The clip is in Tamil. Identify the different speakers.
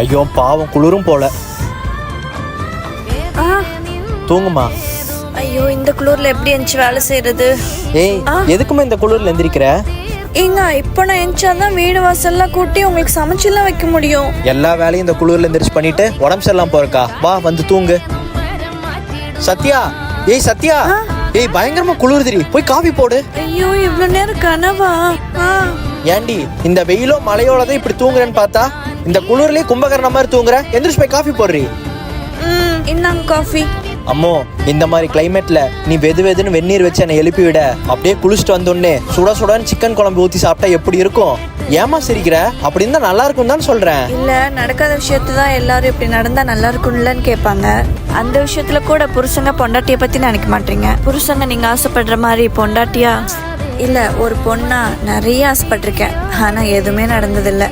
Speaker 1: ஐயோ பாவம் குளிரும் போல. தூங்குமா.
Speaker 2: ஐயோ இந்த குளிர்ல எப்படி எந்திச்சு வேலை செய்யறது?
Speaker 1: ஏய் எதுக்குமா இந்த குளிர்ல எந்திரிக்கிற?
Speaker 2: ஏங்க இப்போ நான் எந்திச்சாதான் வீடு வாசல்லாம் கூட்டி உங்களுக்கு சமைச்செல்லாம் வைக்க முடியும்.
Speaker 1: எல்லா வேலையும் இந்த குளிர்ல எந்திரிச்சு பண்ணிட்டு உடம்பு சரியில்லாம போறக்கா. வா வந்து தூங்கு. சத்யா, ஏய் சத்யா, ஏய் பயங்கரமா குளிருதுடி, போய் காஃபி போடு.
Speaker 2: ஐயோ இவ்வளவு நேரம் கனவா?
Speaker 1: ஏண்டி இந்த வெயிலோ மழையோட இப்படி தூங்குறேன்னு பார்த்தா இந்த குளிர்லயே கும்பகரண மாதிரி தூங்குற. எந்திரிச்சு போய் காஃபி போடுறி.
Speaker 2: இந்தாங்க காஃபி.
Speaker 1: அம்மோ இந்த மாதிரி கிளைமேட்ல நீ வெதுன்னு வெந்நீர் வச்சு என்னை எழுப்பி விட, அப்படியே குளிச்சுட்டு வந்தோடனே சுட சுடன்னு சிக்கன் குழம்பு ஊத்தி சாப்பிட்டா எப்படி இருக்கும்? ஏமா சிரிக்கிற? அப்படி இருந்தா நல்லா இருக்கும் தான் சொல்றேன்.
Speaker 2: இல்ல நடக்காத விஷயத்து தான் எல்லாரும் இப்படி நடந்தா நல்லா இருக்கும்லன்னு கேட்பாங்க. அந்த விஷயத்துல கூட புருஷங்க பொண்டாட்டிய பத்தி நினைக்க மாட்டீங்க. புருஷங்க நீங்க ஆசைப்படுற மாதிரி பொண்டாட்டியா இல்ல ஒரு பொண்ணா நிறைய ஆசைப்பட்டிருக்கேன். ஆனா எதுவுமே நடந்ததில்லை.